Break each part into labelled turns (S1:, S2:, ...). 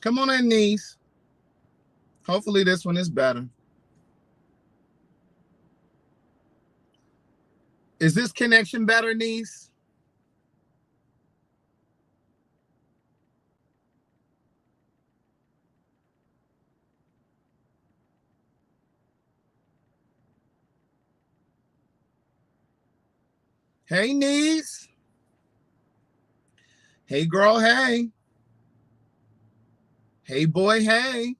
S1: Come on in, niece. Hopefully this one is better. Is this connection better, niece? Hey, niece. Hey, girl, hey. Hey, boy, hey.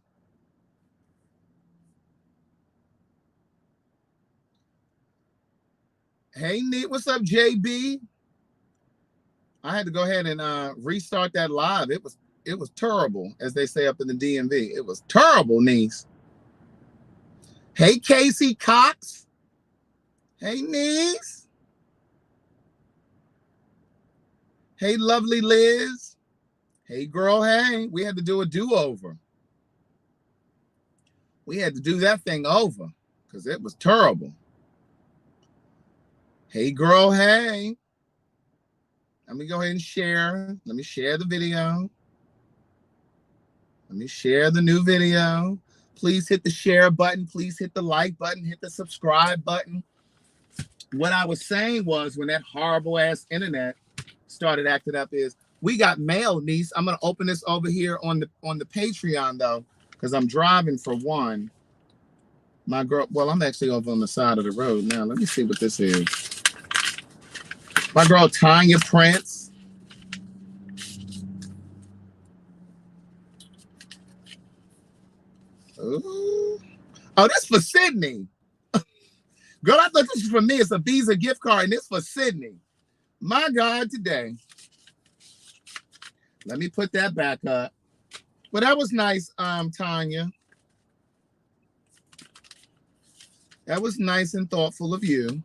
S1: Hey, Neat. What's up, JB? I had to go ahead and restart that live. It was terrible, as they say up in the DMV. It was terrible, niece. Hey, Casey Cox. Hey, niece. Hey, lovely Liz. Hey, girl, hey. We had to do a do-over. We had to do that thing over because it was terrible. Hey, girl, hey. Let me go ahead and share. Let me share the video. Let me share the new video. Please hit the share button. Please hit the like button. Hit the subscribe button. What I was saying was when that horrible ass internet started acting up is we got mail, niece. I'm gonna open this over here on the Patreon though, because I'm driving for one. My girl, well, I'm actually over on the side of the road now. Let me see what this is. My girl Tanya Prince. Ooh. Oh, this for Sydney. Girl, I thought this was for me. It's a Visa gift card, and this for Sydney. My God, today. Let me put that back up. Well, that was nice, Tanya. That was nice and thoughtful of you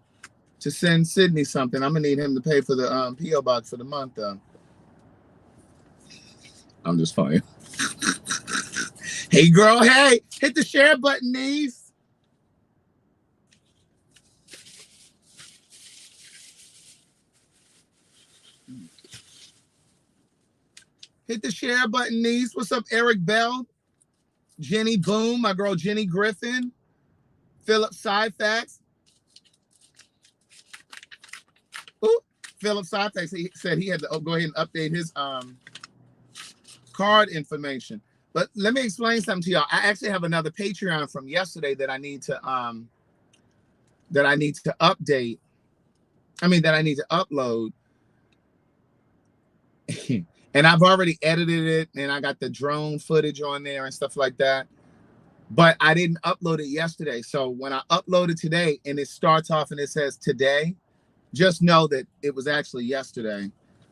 S1: to send Sydney something. I'm gonna need him to pay for the P.O. box for the month, though. I'm just playing. Hey, girl, hey, hit the share button, niece. Hit the share button, niece. What's up, Eric Bell? Jenny Boom, my girl Jenny Griffin. Philip Syfax. Ooh, Philip Syfax, he said he had to go ahead and update his card information. But let me explain something to y'all. I actually have another Patreon from yesterday that I need to update. I mean that I need to upload. And I've already edited it and I got the drone footage on there and stuff like that. But I didn't upload it yesterday. So when I upload it today and it starts off and it says today, just know that it was actually yesterday.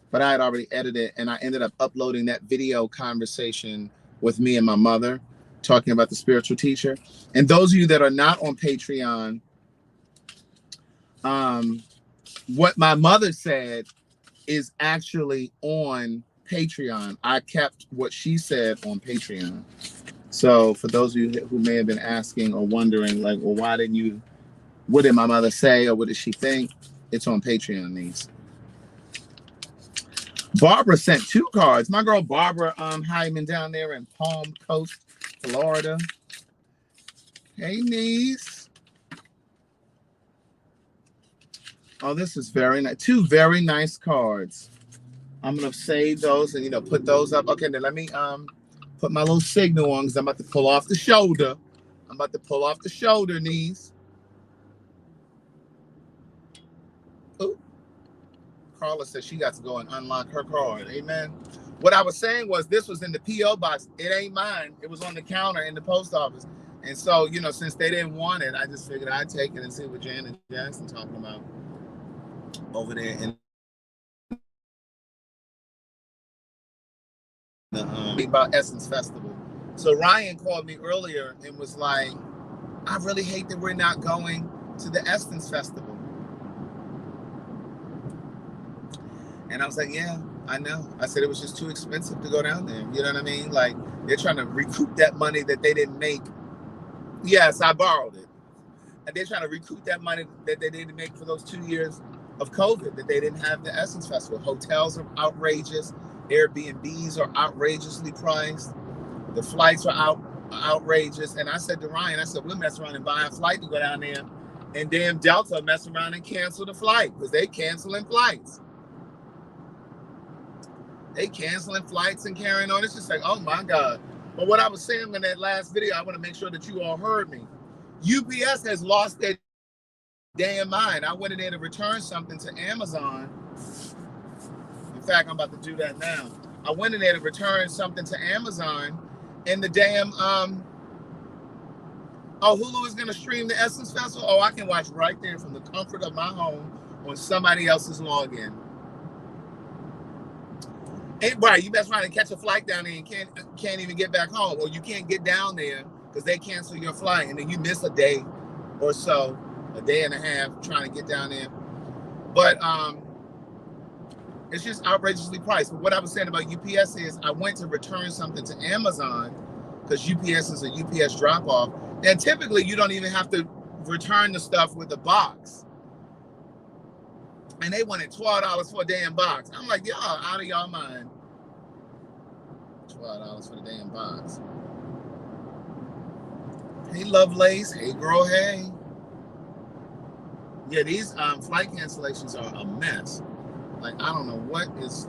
S1: But I had already edited it and I ended up uploading that video conversation with me and my mother talking about the spiritual teacher. And those of you that are not on Patreon, what my mother said is actually on Patreon. I kept what she said on Patreon. So for those of you who may have been asking or wondering, like, well, why didn't you, what did my mother say or what did she think? It's on Patreon, niece. Barbara sent 2 cards. My girl Barbara Hyman down there in Palm Coast, Florida. Hey, niece. Oh, this is very nice. 2 very nice cards. I'm gonna save those and put those up. Okay, then let me put my little signal on because I'm about to pull off the shoulder. I'm about to pull off the shoulder, niece. Oh, Carla says she got to go and unlock her card. Amen. What I was saying was this was in the P.O. box. It ain't mine. It was on the counter in the post office. And so, since they didn't want it, I just figured I'd take it and see what Janet Jackson talking about over there in the about Essence Festival. So Ryan called me earlier and was like, I really hate that we're not going to the Essence Festival. And I was like, yeah, I know. I said it was just too expensive to go down there. You know what I mean? Like, they're trying to recoup that money that they didn't make. Yes, I borrowed it. And they're trying to recoup that money that they didn't make for those 2 years of COVID, that they didn't have the Essence Festival. Hotels are outrageous. Airbnbs are outrageously priced. The flights are outrageous. And I said to Ryan, I said, we'll mess around and buy a flight to go down there. And damn Delta mess around and cancel the flight because they canceling flights. They canceling flights and carrying on. It's just like, oh my God. But what I was saying in that last video, I want to make sure that you all heard me. UPS has lost their damn mind. I went in there to return something to Amazon. In fact, I'm about to do that now. I went in there to return something to Amazon, and the damn Hulu is going to stream the Essence Festival. Oh, I can watch right there from the comfort of my home on somebody else's login. Ain't right. You best try to catch a flight down there and can't even get back home, or you can't get down there because they cancel your flight, and then you miss a day or so, a day and a half trying to get down there. But it's just outrageously priced. But what I was saying about UPS is I went to return something to Amazon because UPS is a UPS drop-off. And typically you don't even have to return the stuff with the box. And they wanted $12 for a damn box. I'm like, y'all out of y'all mind. $12 for the damn box. Hey, Lovelace. Hey, girl, hey. Yeah, these flight cancellations are a mess. Like, I don't know what is,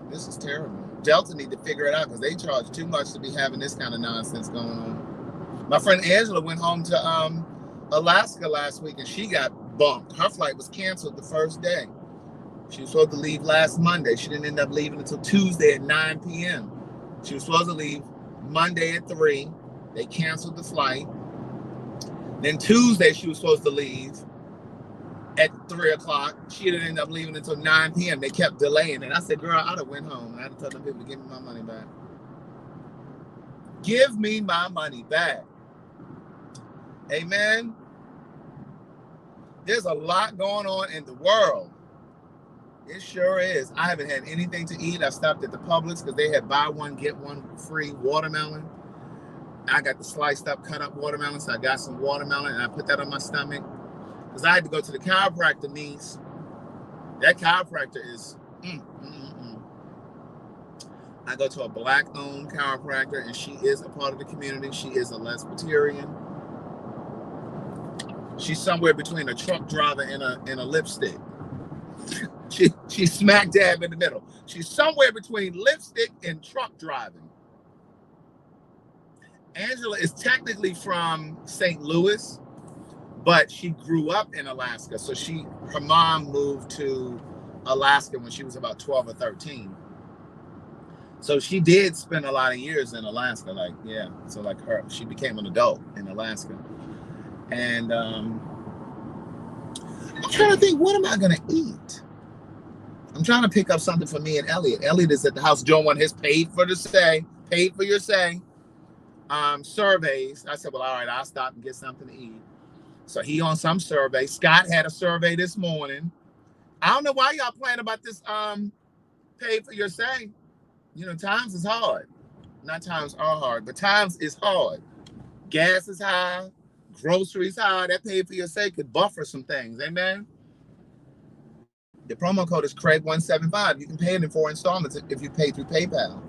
S1: this is terrible. Delta need to figure it out because they charge too much to be having this kind of nonsense going on. My friend Angela went home to Alaska last week and she got bumped. Her flight was canceled the first day. She was supposed to leave last Monday. She didn't end up leaving until Tuesday at 9 p.m. She was supposed to leave Monday at 3. They canceled the flight. Then Tuesday she was supposed to leave at 3 o'clock. She didn't end up leaving until 9 p.m. They kept delaying. And I said, girl, I'd have went home. And I had to tell them people to give me my money back. Give me my money back. Amen. There's a lot going on in the world. It sure is. I haven't had anything to eat. I stopped at the Publix because they had buy one, get one free watermelon. I got the sliced up, cut up watermelon. So I got some watermelon and I put that on my stomach. Because I had to go to the chiropractor, niece. That chiropractor is, I go to a black-owned chiropractor, and she is a part of the community. She is a Lesbiterian. She's somewhere between a truck driver and a lipstick. She's smack dab in the middle. She's somewhere between lipstick and truck driving. Angela is technically from St. Louis, but she grew up in Alaska. So her mom moved to Alaska when she was about 12 or 13. So she did spend a lot of years in Alaska. Like, yeah. So like she became an adult in Alaska. And I'm trying to think, what am I going to eat? I'm trying to pick up something for me and Elliot. Elliot is at the house doing one of his paid for your say surveys. I said, well, all right, I'll stop and get something to eat. So he on some survey. Scott had a survey this morning. I don't know why y'all playing about this pay for your say. You know, times is hard. Not times are hard, but times is hard. Gas is high. Groceries high. That pay for your say could buffer some things. Amen. The promo code is Craig175. You can pay it in 4 installments if you pay through PayPal.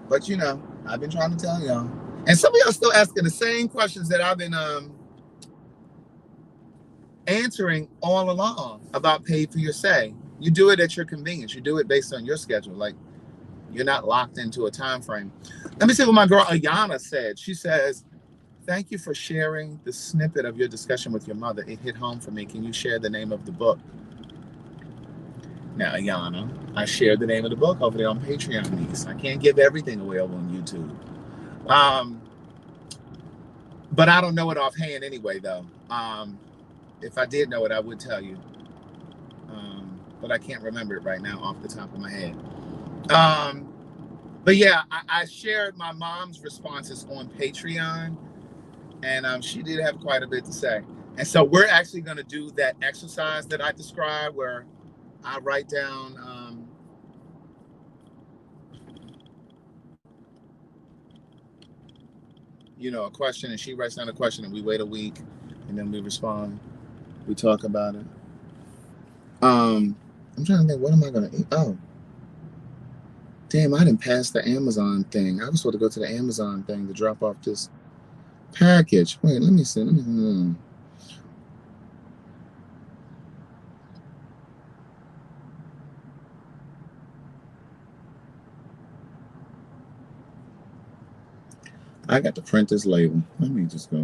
S1: But, you know, I've been trying to tell y'all. And some of y'all still asking the same questions that I've been answering all along about pay for your say. You do it at your convenience. You do it based on your schedule. Like, you're not locked into a time frame. Let me see what my girl Ayana said. She says, thank you for sharing the snippet of your discussion with your mother. It hit home for me. Can you share the name of the book? Now, Ayana, I shared the name of the book over there on Patreon, niece. I can't give everything away over on YouTube. But I don't know it offhand anyway, though. If I did know it, I would tell you. But I can't remember it right now off the top of my head. But yeah, I shared my mom's responses on Patreon, and she did have quite a bit to say. And so we're actually going to do that exercise that I described where I write down a question, and she writes down a question, and we wait a week, and then we respond. We talk about it. I'm trying to think, what am I going to eat? Oh. Damn, I didn't pass the Amazon thing. I was supposed to go to the Amazon thing to drop off this package. Wait, let me see. I got to print this label. Let me just go.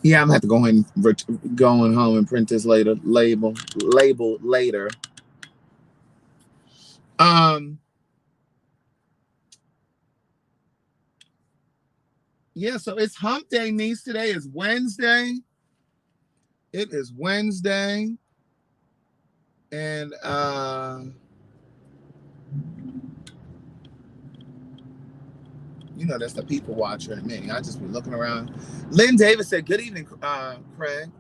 S1: Yeah, I'm gonna have to go ahead and going home and print this label later. Yeah, so it's hump day, niece. Today is Wednesday. It is Wednesday. And you know, that's the people watcher in me. I just be looking around. Lynn Davis said, "Good evening, Craig.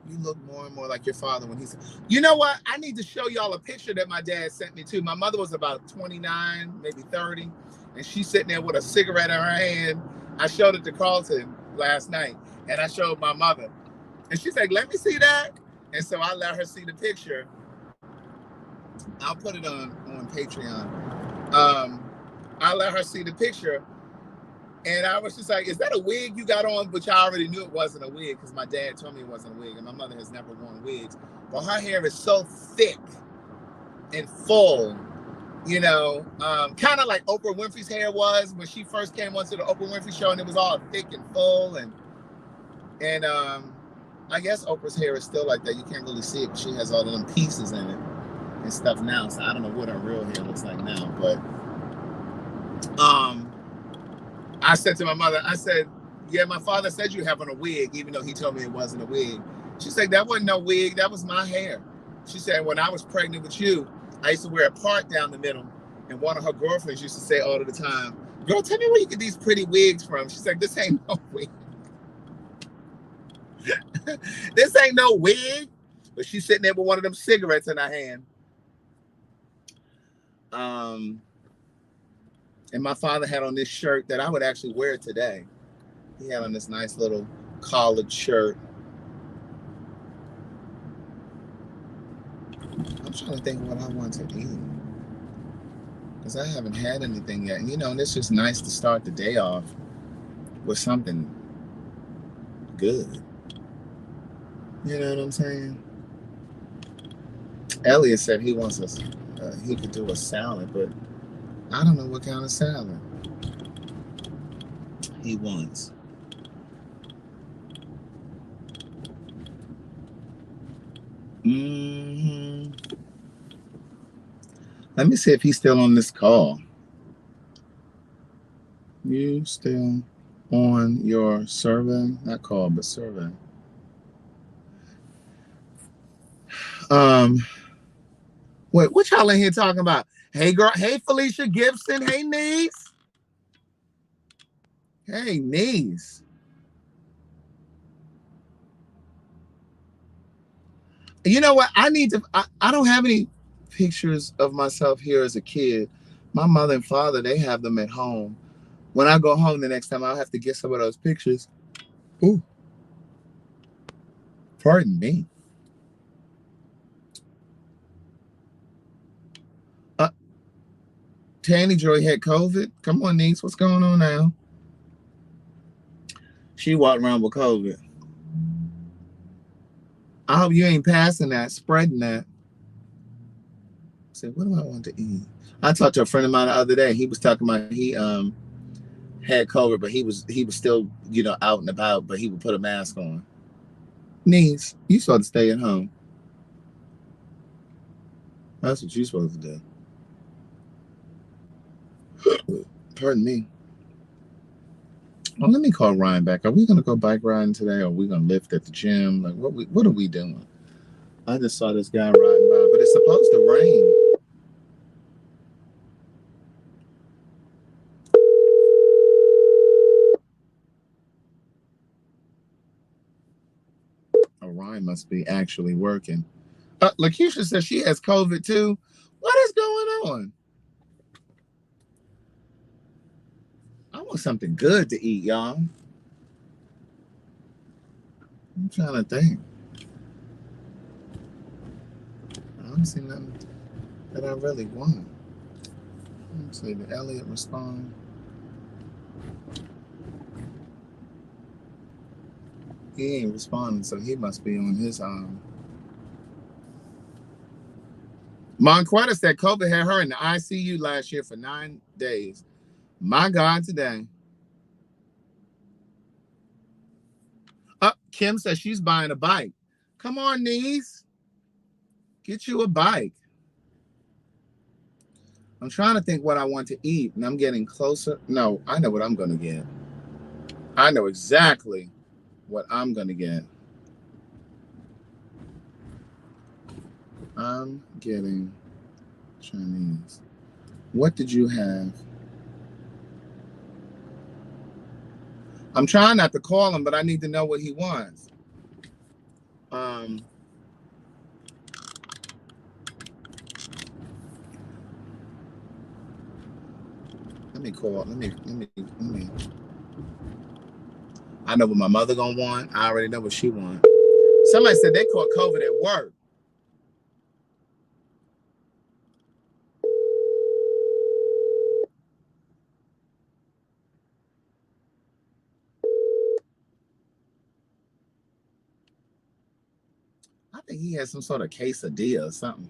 S1: You look more and more like your father when he said, you know what? I need to show y'all a picture that my dad sent me too. My mother was about 29, maybe 30, and she's sitting there with a cigarette in her hand. I showed it to Carlton last night, and I showed my mother. And she's like, let me see that. And so I let her see the picture. I'll put it on Patreon. I let her see the picture. And I was just like, is that a wig you got on? Which I already knew it wasn't a wig because my dad told me it wasn't a wig. And my mother has never worn wigs. But her hair is so thick and full, you know, kind of like Oprah Winfrey's hair was when she first came onto the Oprah Winfrey show, and it was all thick and full. And I guess Oprah's hair is still like that. You can't really see it, but she has all of them pieces in it and stuff now. So I don't know what her real hair looks like now. But I said to my mother, I said, yeah, my father said you have on a wig, even though he told me it wasn't a wig. She said, that wasn't no wig. That was my hair. She said, when I was pregnant with you, I used to wear a part down the middle. And one of her girlfriends used to say all of the time, girl, tell me where you get these pretty wigs from. She's like, this ain't no wig. This ain't no wig. But she's sitting there with one of them cigarettes in her hand. And my father had on this shirt that I would actually wear today. He had on this nice little collared shirt. I'm trying to think of what I want to eat, because I haven't had anything yet. You know, and it's just nice to start the day off with something good. You know what I'm saying? Elliot said he wants us. He could do a salad, but I don't know what kind of salad he wants. Let me see if he's still on this call. You still on your survey? Not call, but survey. Wait, what y'all in here talking about? Hey, girl. Hey, Felicia Gibson. Hey, niece. Hey, niece. You know what? I need to. I don't have any pictures of myself here as a kid. My mother and father, they have them at home. When I go home the next time, I'll have to get some of those pictures. Ooh. Pardon me. Tanny Joy had COVID. Come on, niece. What's going on now? She walked around with COVID. I hope you ain't passing that, spreading that. I said, what do I want to eat? I talked to a friend of mine the other day. He was talking about he had COVID, but he was still, you know, out and about, but he would put a mask on. Niece, you supposed to stay at home. That's what you're supposed to do. Pardon me. Well, let me call Ryan back. Are we gonna go bike riding today, or are we gonna lift at the gym? Like, what are we doing? I just saw this guy riding by, but it's supposed to rain. Oh, Ryan must be actually working. Lakeisha says she has COVID too. What is going on? I want something good to eat, y'all. I'm trying to think. I don't see nothing that I really want. Let's see, did Elliot respond? He ain't responding, so he must be on his Monquetta said COVID had her in the ICU last year for 9 days. My God, today. Kim says she's buying a bike. Come on, niece. Get you a bike. I'm trying to think what I want to eat, and I'm getting closer. No, I know what I'm going to get. I know exactly what I'm going to get. I'm getting Chinese. What did you have? I'm trying not to call him, but I need to know what he wants. Let me call. Let me. I know what my mother gonna want. I already know what she wants. Somebody said they caught COVID at work. I think he had some sort of quesadilla or something.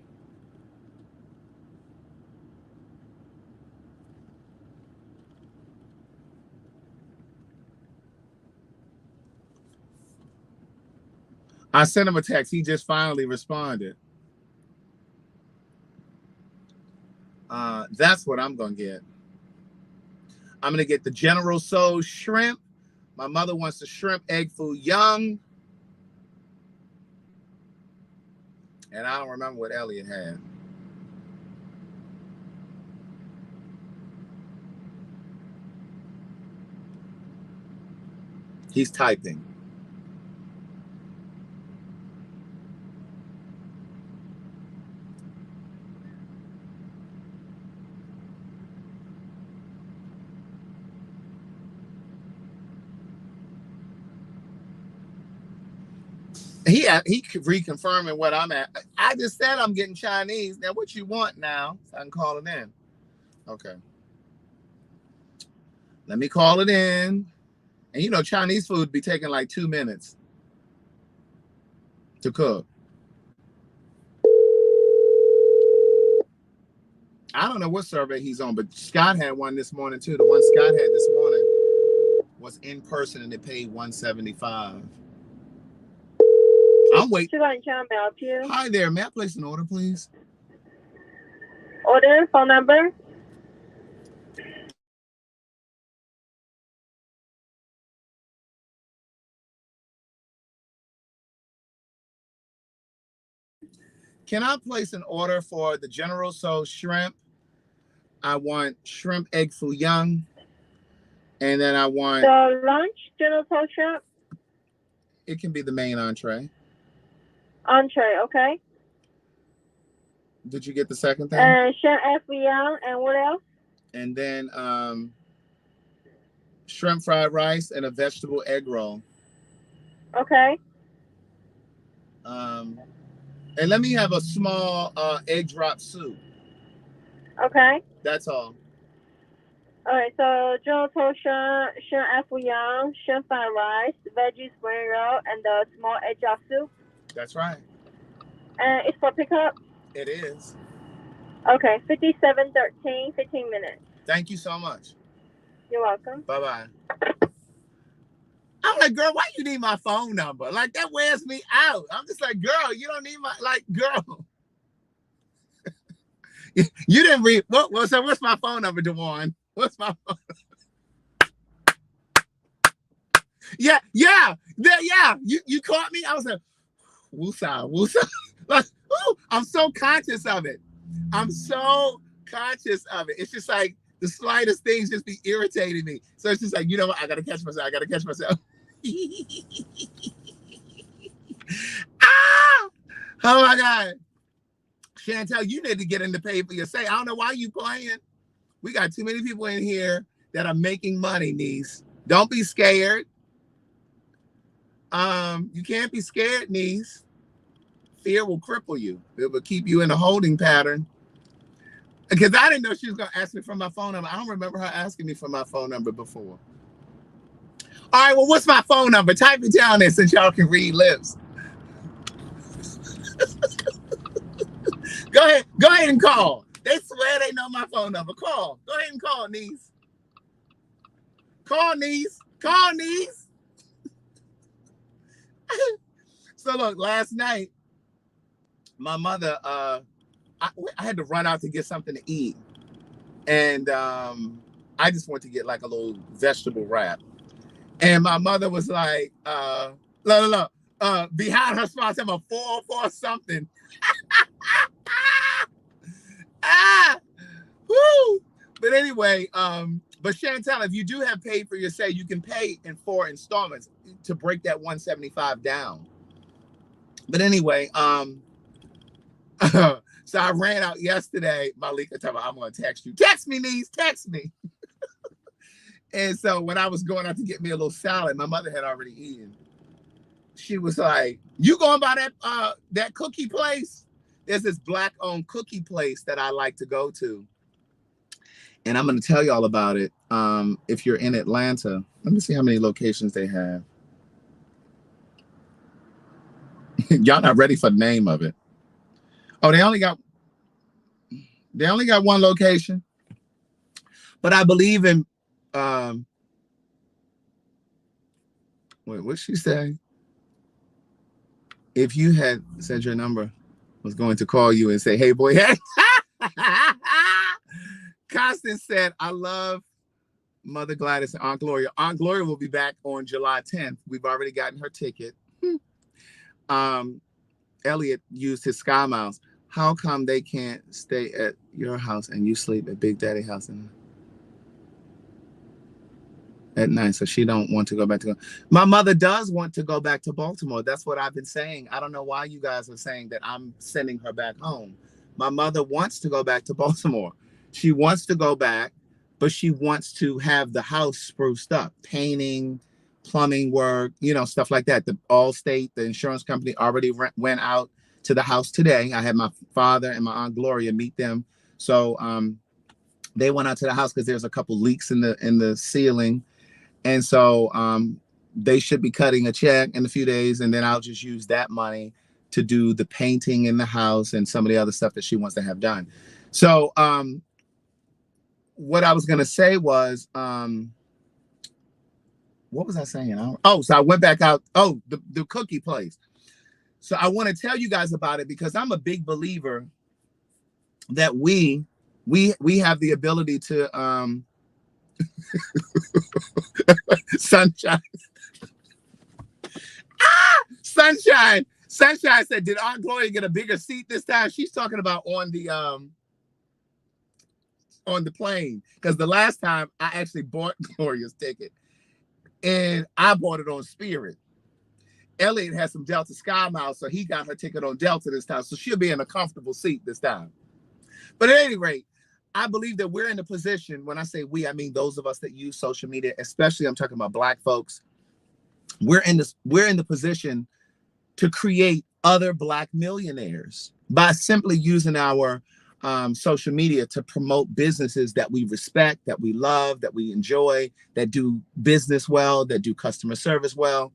S1: I sent him a text. He just finally responded. That's what I'm going to get. I'm going to get the General Tso shrimp. My mother wants the shrimp egg foo young. And I don't remember what Elliot had. He's typing. He reconfirming what I'm at. I just said I'm getting Chinese. Now, what you want now? So I can call it in. Okay. Let me call it in. And you know, Chinese food be taking like 2 minutes to cook. I don't know what survey he's on, but Scott had one this morning too. The one Scott had this morning was in person and it paid $175. I'm waiting.
S2: Can I help you?
S1: Hi there. May I place an order, please?
S2: Order, phone number?
S1: Can I place an order for the General Tso shrimp? I want shrimp egg foo young. And then I want...
S2: The lunch, General Tso shrimp?
S1: It can be the main entree.
S2: Entree, okay.
S1: Did you get the second thing?
S2: Shrimp egg foo young, and what else?
S1: And then shrimp fried rice and a vegetable egg roll.
S2: Okay.
S1: And let me have a small egg drop soup.
S2: Okay.
S1: That's all.
S2: All right, so General Tso shrimp egg foo young, shrimp fried rice, veggie spring roll, and the small egg drop soup.
S1: That's right.
S2: And it's for pickup?
S1: It is.
S2: Okay, 5713, 15 minutes.
S1: Thank you so much.
S2: You're welcome.
S1: Bye-bye. I'm like, girl, why you need my phone number? Like, that wears me out. I'm just like, girl, you don't need my, like, girl. You didn't read, so what's my phone number, DeWan? What's my phone number? Yeah. You caught me? I was like, woosah. Like, ooh, I'm so conscious of it. It's just like the slightest things just be irritating me. So it's just like, you know what? I gotta catch myself. Ah! Oh my God. Chantel, you need to get in the pay for your say. I don't know why you playing. We got too many people in here that are making money, niece. Don't be scared. You can't be scared, niece. Fear will cripple you. It will keep you in a holding pattern. Because I didn't know she was going to ask me for my phone number. I don't remember her asking me for my phone number before. All right, well, what's my phone number? Type it down there since y'all can read lips. Go ahead and call. They swear they know my phone number. Call. Go ahead and call, niece. Call, niece. Call, niece. So look, last night, my mother, I had to run out to get something to eat. And I just went to get like a little vegetable wrap. And my mother was like, no, behind her spot, I'm a 404 something. Woo! But anyway, but Chantel, if you do have paid for your say, you can pay in 4 installments to break that 175 down. But anyway, so I ran out yesterday. Malika told me, I'm going to text you. Text me, niece. Text me. And so when I was going out to get me a little salad, my mother had already eaten. She was like, you going by that cookie place? There's this Black-owned cookie place that I like to go to. And I'm going to tell you all about it. If you're in Atlanta, let me see how many locations they have. Y'all not ready for the name of it. Oh, they only got one location. But I believe in wait, what'd she say? If you had said your number, was going to call you and say, hey boy, hey. Constance said, I love Mother Gladys and Aunt Gloria. Aunt Gloria will be back on July 10th. We've already gotten her ticket. Elliot used his Sky Miles. How come they can't stay at your house and you sleep at Big Daddy house at night? So she don't want to go back to. My mother does want to go back to Baltimore. That's what I've been saying. I don't know why you guys are saying that I'm sending her back home. My mother wants to go back to Baltimore. She wants to go back, but she wants to have the house spruced up, painting, plumbing work, stuff like that. The Allstate, the insurance company, already went out to the house today. I had my father and my Aunt Gloria meet them. So they went out to the house because there's a couple leaks in the ceiling. And so they should be cutting a check in a few days. And then I'll just use that money to do the painting in the house and some of the other stuff that she wants to have done. So what I was going to say was, what was I saying? So I went back out. Oh, the cookie place. So I want to tell you guys about it because I'm a big believer that we have the ability to sunshine. Sunshine said, did Aunt Gloria get a bigger seat this time? She's talking about on the plane, because the last time I actually bought Gloria's ticket and I bought it on Spirit. Elliot has some Delta Sky Miles, so he got her ticket on Delta this time. So she'll be in a comfortable seat this time. But at any rate, I believe that we're in a position, when I say we, I mean those of us that use social media, especially I'm talking about Black folks. We're in the position to create other Black millionaires by simply using our social media to promote businesses that we respect, that we love, that we enjoy, that do business well, that do customer service well.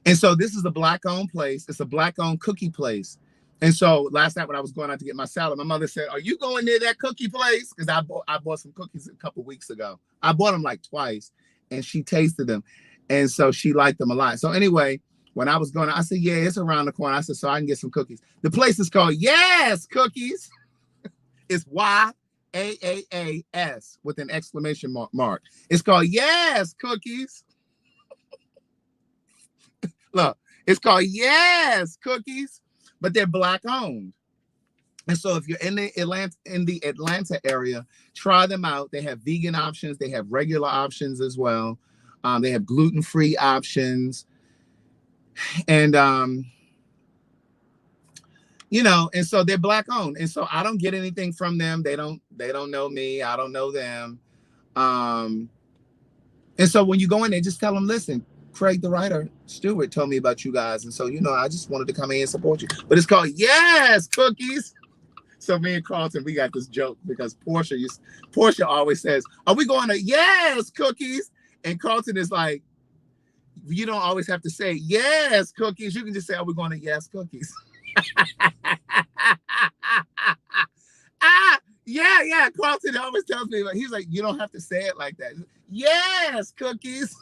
S1: And so this is a Black-owned place. It's a Black-owned cookie place. And so last night when I was going out to get my salad, my mother said, are you going near that cookie place? Because I bought some cookies a couple weeks ago. I bought them like twice, and she tasted them. And so she liked them a lot. So anyway, when I was going, I said, yeah, it's around the corner. I said, so I can get some cookies. The place is called Yes Cookies. It's YAAAS with an exclamation mark. It's called Yes Cookies. Look, it's called Yes Cookies, but they're Black owned. And so if you're in the Atlanta area, try them out. They have vegan options. They have regular options as well. They have gluten-free options. And, and so they're Black owned. And so I don't get anything from them. They don't know me. I don't know them. And so when you go in there, just tell them, listen, Craig, the writer, Stewart, told me about you guys. And so, I just wanted to come in and support you. But it's called Yes Cookies. So me and Carlton, we got this joke because Portia always says, are we going to Yes Cookies? And Carlton is like, you don't always have to say Yes Cookies. You can just say, are we going to Yes Cookies? Yeah. Carlton always tells me, he's like, you don't have to say it like that. Yes Cookies.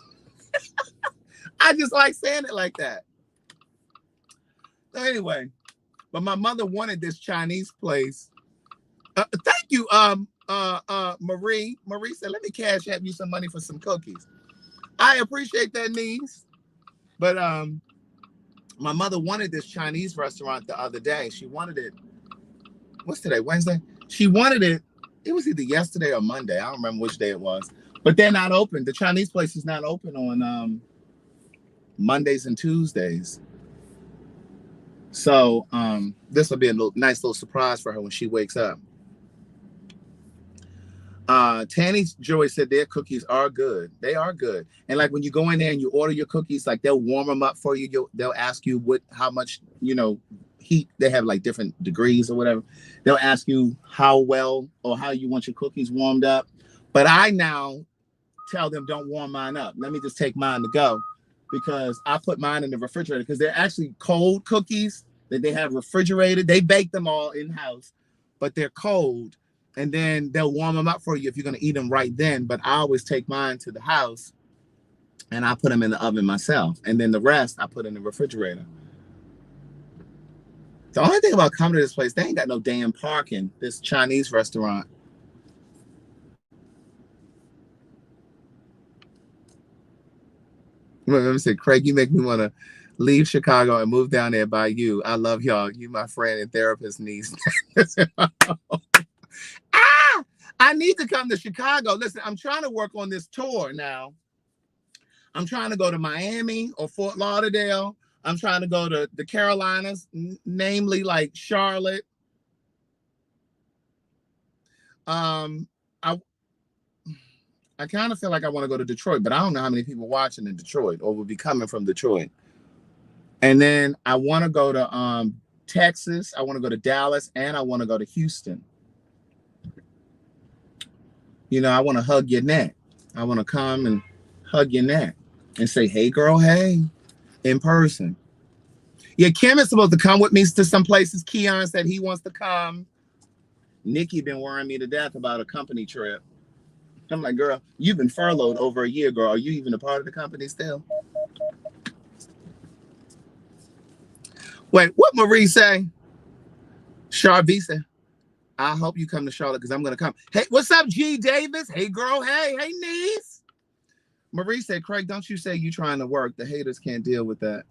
S1: I just like saying it like that. So anyway, but my mother wanted this Chinese place. Thank you, Marie. Marie said, let me cash app you some money for some cookies. I appreciate that, niece. But my mother wanted this Chinese restaurant the other day. She wanted it. What's today? Wednesday? She wanted it. It was either yesterday or Monday. I don't remember which day it was. But they're not open. The Chinese place is not open on Mondays and Tuesdays. So this will be a nice little surprise for her when she wakes up. Tanny Joy said their cookies are good. They are good. And like when you go in there and you order your cookies, like they'll warm them up for you. They'll ask you how much, heat. They have like different degrees or whatever. They'll ask you how well or how you want your cookies warmed up. But I now tell them don't warm mine up. Let me just take mine to go, because I put mine in the refrigerator because they're actually cold cookies that they have refrigerated. They bake them all in-house, but they're cold. And then they'll warm them up for you if you're going to eat them right then. But I always take mine to the house and I put them in the oven myself. And then the rest I put in the refrigerator. The only thing about coming to this place, they ain't got no damn parking, this Chinese restaurant. Let me say, Craig, you make me want to leave Chicago and move down there by you. I love y'all. You my friend and therapist niece. I need to come to Chicago. Listen, I'm trying to work on this tour now. I'm trying to go to Miami or Fort Lauderdale. I'm trying to go to the Carolinas, namely like Charlotte. I kind of feel like I want to go to Detroit, but I don't know how many people watching in Detroit or will be coming from Detroit. And then I want to go to Texas. I want to go to Dallas, and I want to go to Houston. I want to hug your neck. I want to come and hug your neck and say, hey, girl, hey, in person. Yeah, Kim is supposed to come with me to some places. Keon said he wants to come. Nikki been worrying me to death about a company trip. I'm like, girl, you've been furloughed over a year, girl. Are you even a part of the company still? Wait, what Marie say? Charvie said, I hope you come to Charlotte because I'm going to come. Hey, what's up, G Davis? Hey, girl. Hey, niece. Marie said, Craig, don't you say you trying to work. The haters can't deal with that.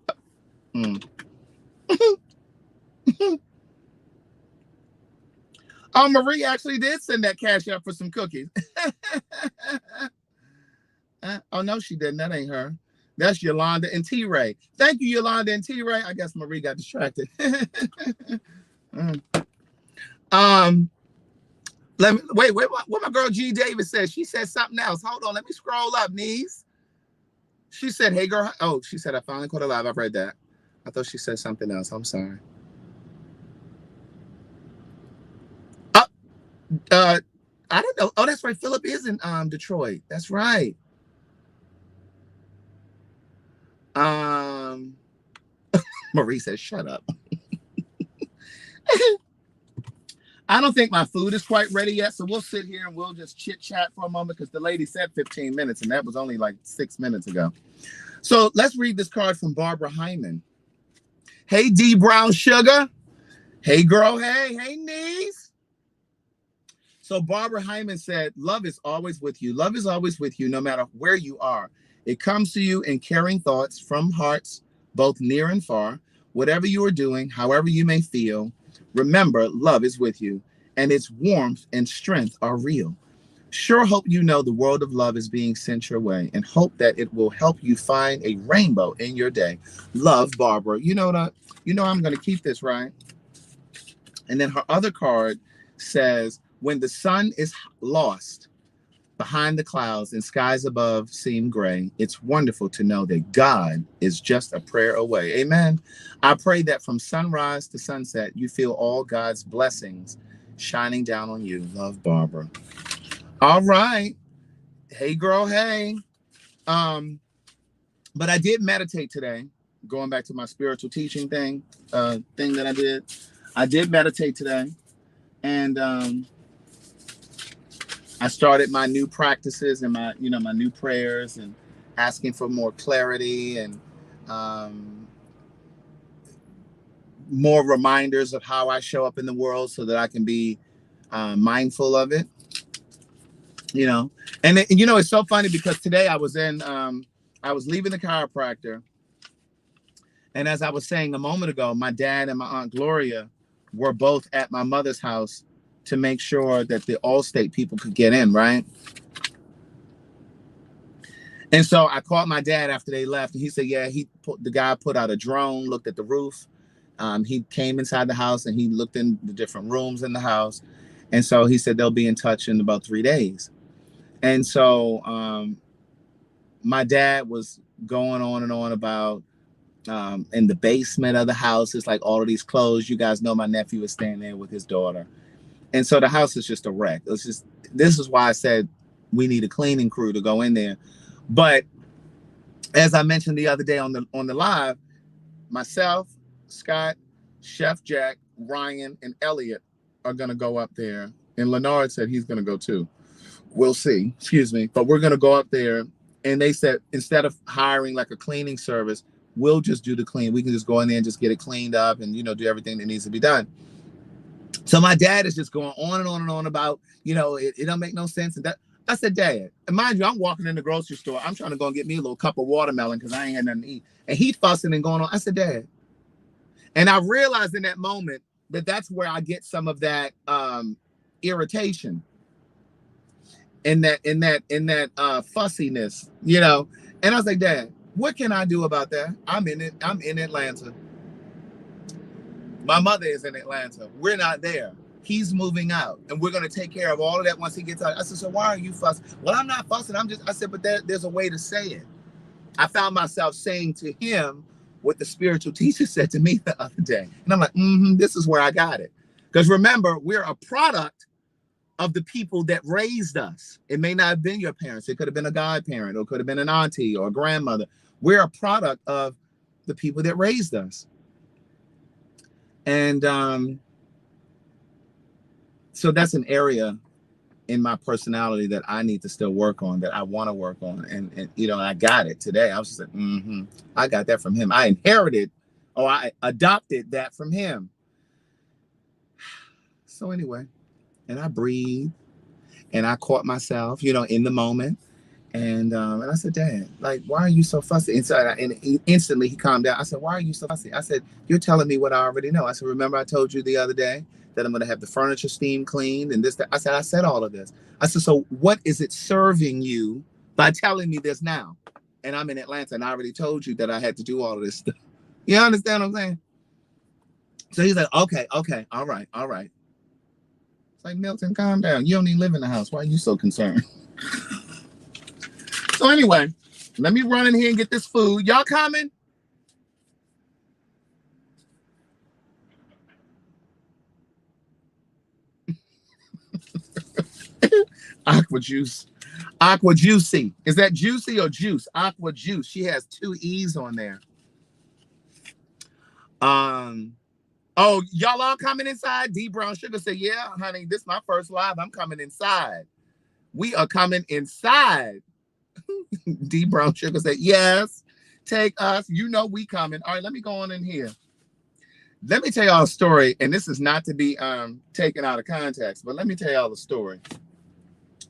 S1: Oh, Marie actually did send that cash out for some cookies. Oh, no, she didn't. That ain't her. That's Yolanda and T-Ray. Thank you, Yolanda and T-Ray. I guess Marie got distracted. Let me wait. What my girl G Davis said? She said something else. Hold on, let me scroll up, niece. She said, "Hey, girl." Oh, she said, "I finally caught her live." I've read that. I thought she said something else. I'm sorry. I don't know. Oh, that's right. Philip is in Detroit. That's right. Marie says, "Shut up." I don't think my food is quite ready yet, so we'll sit here and we'll just chit chat for a moment because the lady said 15 minutes, and that was only like 6 minutes ago. So let's read this card from Barbara Hyman. Hey, D Brown Sugar. Hey, girl. Hey, niece. So Barbara Hyman said, love is always with you. Love is always with you, no matter where you are. It comes to you in caring thoughts from hearts, both near and far. Whatever you are doing, however you may feel, remember, love is with you, and its warmth and strength are real. Sure hope you know the world of love is being sent your way, and hope that it will help you find a rainbow in your day. Love, Barbara. You know I'm going to keep this, right? And then her other card says, when the sun is lost behind the clouds and skies above seem gray, it's wonderful to know that God is just a prayer away. Amen. I pray that from sunrise to sunset, you feel all God's blessings shining down on you. Love, Barbara. All right. Hey, girl. Hey. But I did meditate today. Going back to my spiritual teaching thing that I did. I did meditate today. And I started my new practices and my new prayers and asking for more clarity and more reminders of how I show up in the world so that I can be mindful of it. And it's so funny because today I was leaving the chiropractor. And as I was saying a moment ago, my dad and my Aunt Gloria were both at my mother's house to make sure that the Allstate people could get in, right? And so I called my dad after they left, and he said, yeah, the guy put out a drone, looked at the roof. He came inside the house, and he looked in the different rooms in the house. And so he said they'll be in touch in about 3 days. And so my dad was going on and on about in the basement of the house, it's like all of these clothes. You guys know my nephew is staying there with his daughter. And so the house is just a wreck. This is why I said we need a cleaning crew to go in there. But as I mentioned the other day on the live, myself, Scott, Chef Jack, Ryan, and Elliot are going to go up there. And Leonard said he's going to go too. We'll see. Excuse me. But we're going to go up there. And they said instead of hiring like a cleaning service, we'll just do the clean. We can just go in there and just get it cleaned up and, do everything that needs to be done. So my dad is just going on and on and on about, it don't make no sense. And that I said, Dad, and mind you, I'm walking in the grocery store. I'm trying to go and get me a little cup of watermelon because I ain't had nothing to eat. And he's fussing and going on. I said, Dad. And I realized in that moment that that's where I get some of that irritation in that fussiness, And I was like, Dad, what can I do about that? I'm in Atlanta. My mother is in Atlanta. We're not there. He's moving out, and we're going to take care of all of that once he gets out. I said, so why are you fussing? Well, I'm not fussing. I said, but there's a way to say it. I found myself saying to him what the spiritual teacher said to me the other day. And I'm like, this is where I got it. Because remember, we're a product of the people that raised us. It may not have been your parents. It could have been a godparent, or it could have been an auntie or a grandmother. We're a product of the people that raised us. And so that's an area in my personality that I need to still work on, that I want to work on. And I got it today. I was just like, I got that from him. I inherited, or I adopted that from him. So anyway, and I breathed and I caught myself, in the moment. And I said, Dad, like, why are you so fussy? And instantly he calmed down. I said, why are you so fussy? I said, you're telling me what I already know. I said, remember I told you the other day that I'm going to have the furniture steam cleaned and this, that. I said all of this. I said, so what is it serving you by telling me this now? And I'm in Atlanta and I already told you that I had to do all of this stuff. You understand what I'm saying? So he's like, okay, all right. It's like, Milton, calm down. You don't even live in the house. Why are you so concerned? So anyway, let me run in here and get this food. Y'all coming? Aqua juice. Aqua juicy. Is that juicy or juice? Aqua juice. She has 2 E's on there. Oh, y'all all coming inside? D Brown Sugar said, yeah, honey, this is my first live. I'm coming inside. We are coming inside. D Brown Sugar said, yes, take us. We coming. All right, let me go on in here. Let me tell y'all a story, and this is not to be taken out of context, but let me tell y'all the story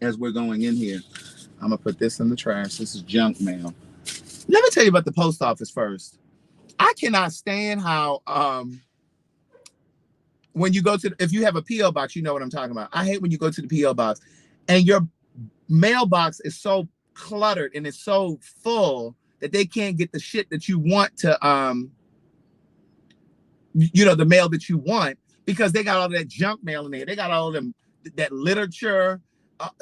S1: as we're going in here. I'm going to put this in the trash. This is junk mail. Let me tell you about the post office first. I cannot stand how when you go to, if you have a P.O. box, you know what I'm talking about. I hate when you go to the P.O. box and your mailbox is so cluttered and it's so full that they can't get the shit that you want to, the mail that you want, because they got all that junk mail in there. They got all of them, that literature,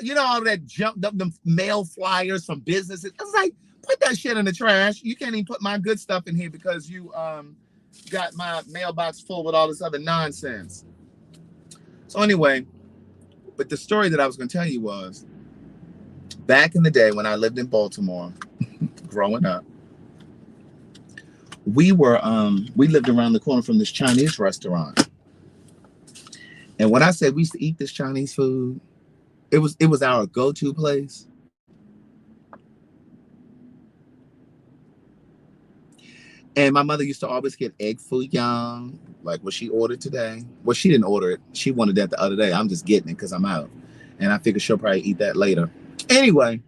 S1: You know, all that jumped up, the mail flyers from businesses. I was like, put that shit in the trash. You can't even put my good stuff in here because you got my mailbox full with all this other nonsense. So anyway, but the story that I was going to tell you was back in the day when I lived in Baltimore, growing up, we lived around the corner from this Chinese restaurant. And when I said we used to eat this Chinese food, it was our go-to place. And my mother used to always get egg foo young, like what she ordered today. Well, she didn't order it. She wanted that the other day. I'm just getting it because I'm out. And I figure she'll probably eat that later. Anyway,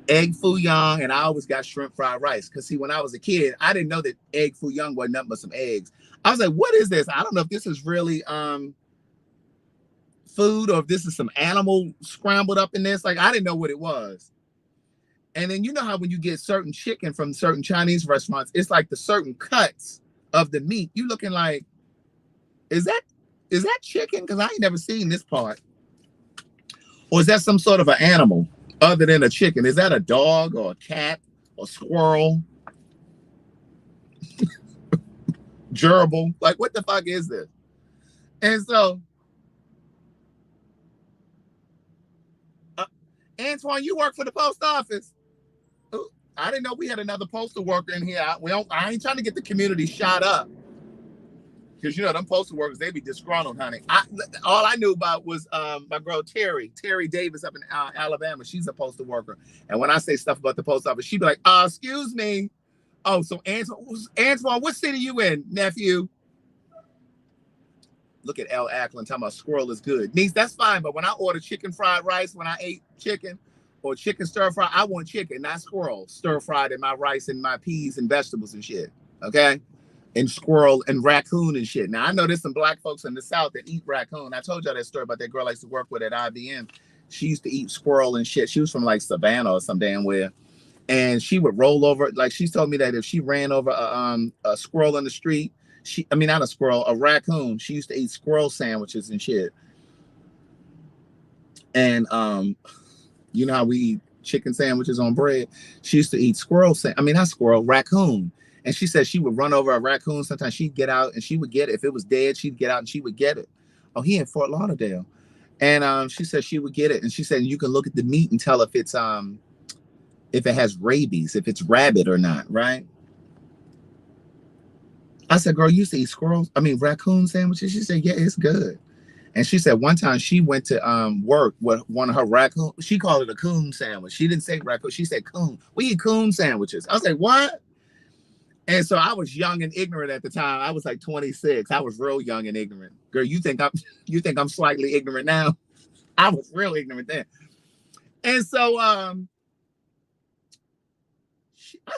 S1: egg foo young, and I always got shrimp fried rice. Because see, when I was a kid, I didn't know that egg foo young wasn't nothing but some eggs. I was like, what is this? I don't know if this is really food or if this is some animal scrambled up in this. Like, I didn't know what it was. And then you know how when you get certain chicken from certain Chinese restaurants, it's like the certain cuts of the meat. You looking like, is that chicken? Because I ain't never seen this part. Or is that some sort of an animal other than a chicken? Is that a dog or a cat or squirrel? Gerbil? Like, what the fuck is this? And so, Antoine, you work for the post office. Ooh, I didn't know we had another postal worker in here. I ain't trying to get the community shot up. Because, you know, them postal workers, they be disgruntled, honey. All I knew about was my girl, Terry Davis up in Alabama. She's a postal worker. And when I say stuff about the post office, she'd be like, excuse me. Oh, so Antoine, what city you in, nephew? Look at L. Ackland talking about squirrel is good. Niece, that's fine. But when I order chicken fried rice, when I ate chicken or chicken stir fry, I want chicken, not squirrel stir fried in my rice and my peas and vegetables and shit. Okay? And squirrel and raccoon and shit. Now, I know there's some black folks in the South that eat raccoon. I told y'all that story about that girl I used to work with at IBM. She used to eat squirrel and shit. She was from like Savannah or some damn where. And she would roll over. Like, she told me that if she ran over a squirrel in the street, not a squirrel, a raccoon, she used to eat squirrel sandwiches and shit. And you know how we eat chicken sandwiches on bread? She used to eat raccoon. And she said she would run over a raccoon. Sometimes she'd get out and she would get it. If it was dead, she'd get out and she would get it. Oh, he in Fort Lauderdale. And she said she would get it. And she said you can look at the meat and tell if it's if it has rabies, if it's rabid or not, right? I said, girl, you used to eat raccoon sandwiches? She said, yeah, it's good. And she said one time she went to work with one of her raccoon. She called it a coon sandwich. She didn't say raccoon. She said coon. We eat coon sandwiches. I was like, what? And so I was young and ignorant at the time. I was like 26. I was real young and ignorant. Girl, you think I'm slightly ignorant now? I was real ignorant then. And so I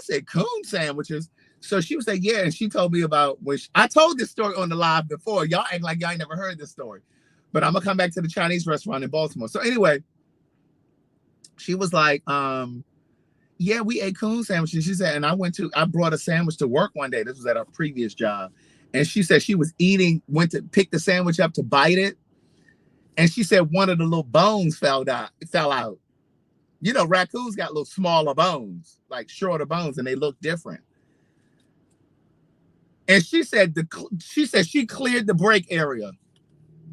S1: said coon sandwiches. So she was like, yeah. And she told me about I told this story on the live before. Y'all act like y'all ain't never heard this story. But I'm gonna come back to the Chinese restaurant in Baltimore. So anyway, she was like, yeah, we ate coon sandwiches. She said, and I brought a sandwich to work one day. This was at our previous job. And she said she was went to pick the sandwich up to bite it. And she said one of the little bones fell out. You know, raccoons got little smaller bones, like shorter bones, and they look different. And she said she cleared the break area.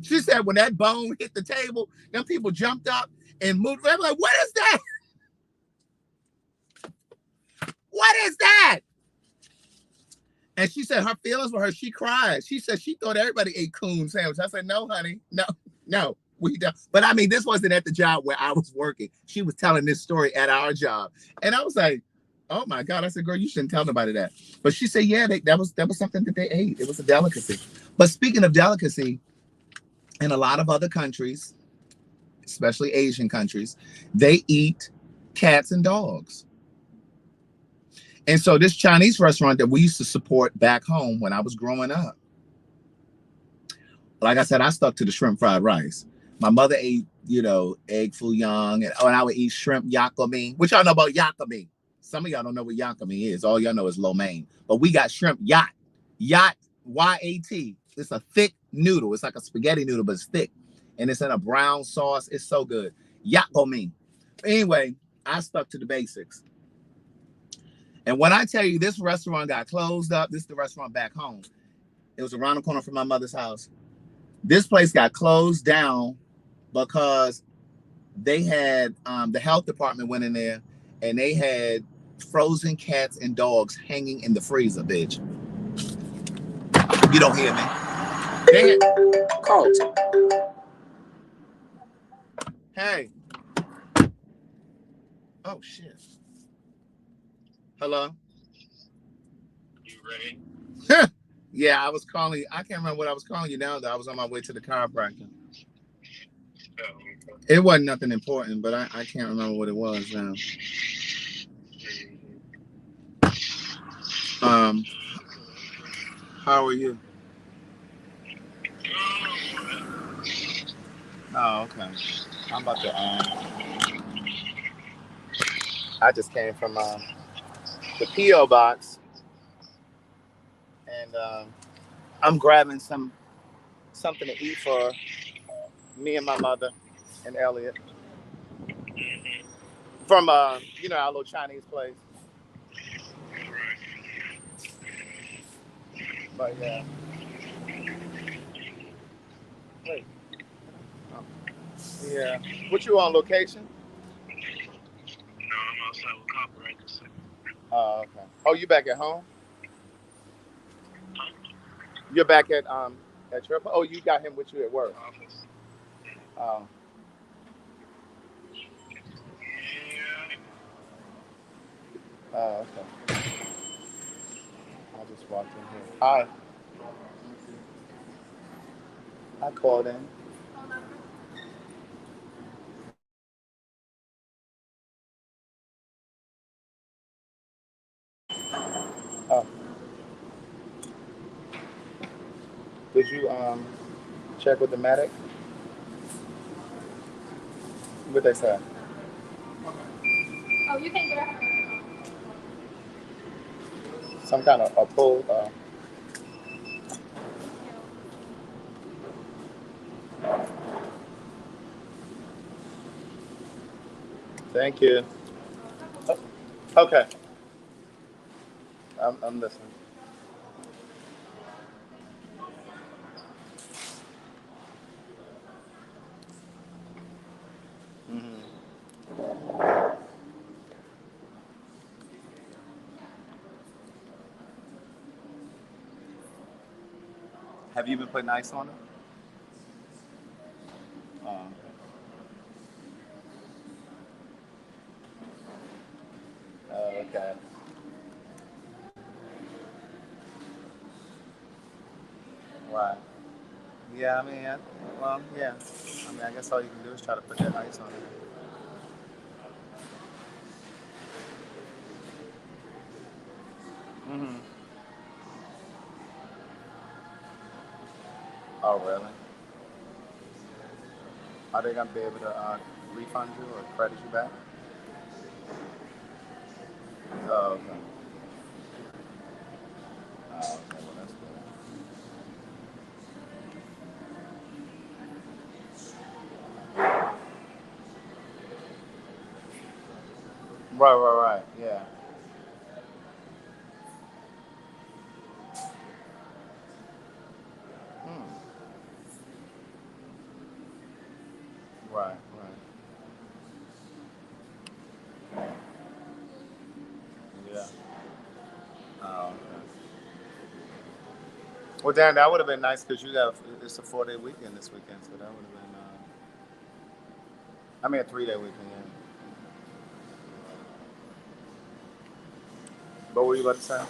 S1: She said when that bone hit the table, them people jumped up and moved. I'm like, what is that? What is that? And she said her feelings for her, she cried. She said she thought everybody ate coon sandwich. I said, no, honey, no, we don't. But I mean, this wasn't at the job where I was working. She was telling this story at our job. And I was like, oh my God. I said, girl, you shouldn't tell nobody that. But she said, yeah, that was something that they ate. It was a delicacy. But speaking of delicacy, in a lot of other countries, especially Asian countries, they eat cats and dogs. And so this Chinese restaurant that we used to support back home when I was growing up, like I said, I stuck to the shrimp fried rice. My mother ate, egg foo young, and I would eat shrimp yakami. What y'all know about yakami? Some of y'all don't know what yakami is. All y'all know is lo mein. But we got shrimp yat, Y-A-T. It's a thick noodle. It's like a spaghetti noodle, but it's thick. and it's in a brown sauce. It's so good. Yako me. Anyway, I stuck to the basics. And when I tell you this restaurant got closed up, this is the restaurant back home. It was around the corner from my mother's house. This place got closed down because they had the health department went in there and they had frozen cats and dogs hanging in the freezer, bitch. You don't hear me. They had... Carlton. Hey. Oh shit. Hello.
S3: You ready?
S1: Yeah, I was calling you. I can't remember what I was calling you now, though. I was on my way to the chiropractor. It wasn't nothing important, but I can't remember what it was now. How are you? Oh, okay. I'm about to I just came from the PO box, and I'm grabbing something to eat for me and my mother and Elliot from our little Chinese place. But yeah. Wait. Oh. Yeah. What you on location?
S3: No, I'm outside with Copper right this second.
S1: Oh, okay. Oh, you back at home?
S3: Huh?
S1: You're back at your... Oh, you got him with you at work.
S3: Office.
S1: Oh.
S3: Yeah.
S1: Oh, okay. I just walked in here. Hi. I called in. Oh. Did you check with the medic? What they say? Oh, you can grab some kind of a pull. Thank you. Oh, okay. I'm listening. Mm-hmm. Have you been putting ice on it? Oh, okay. Right. Yeah, I mean, well, yeah. I mean, I guess all you can do is try to put that ice on it. Mm-hmm. Oh, really? Are they gonna be able to refund you or credit you back? Oh, okay. Oh, okay. Well, that's good. Right. Yeah. Hmm. Right. Yeah. Oh, okay. Well, Dan, that would have been nice because it's a 4-day weekend this weekend, so that would have been. I mean, a 3-day weekend. Yeah. But what were you about to say?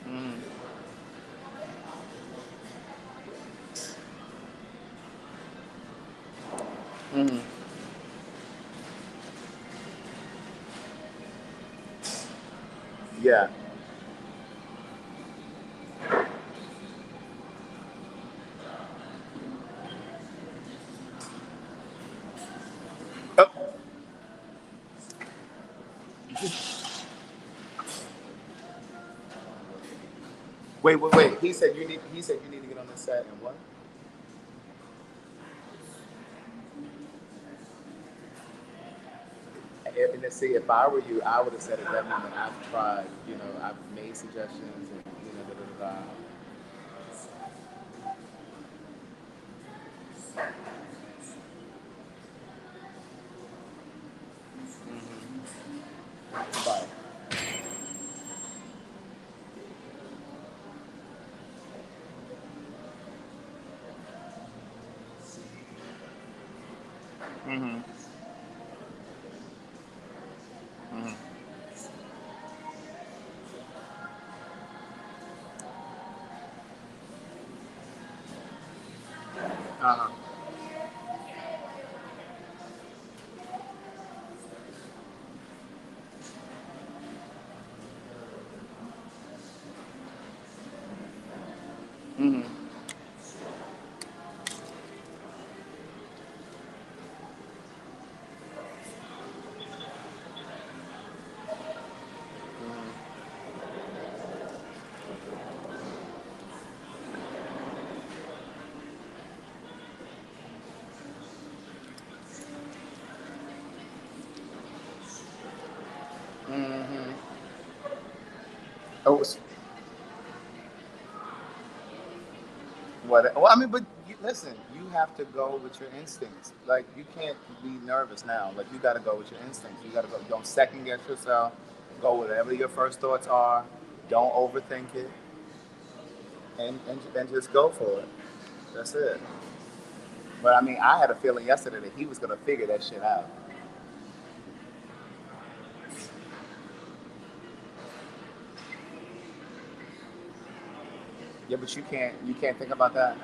S1: Mm-hmm. Mm-hmm. Yeah. Oh, Wait. He said you need to get on the set and what? And to see, if I were you, I would have said at that moment, I've tried, I've made suggestions and da da da da. Right. Mm-hmm. Mm-hmm. Uh-huh. Mm-hmm. Mm-hmm. Oh, what? Well, I mean, but listen, you have to go with your instincts. Like, you can't be nervous now. Like, you got to go with your instincts. You got to go. Don't second guess yourself. Go whatever your first thoughts are. Don't overthink it, and just go for it. That's it. But I mean, I had a feeling yesterday that he was gonna figure that shit out. Yeah, but you can't think about that.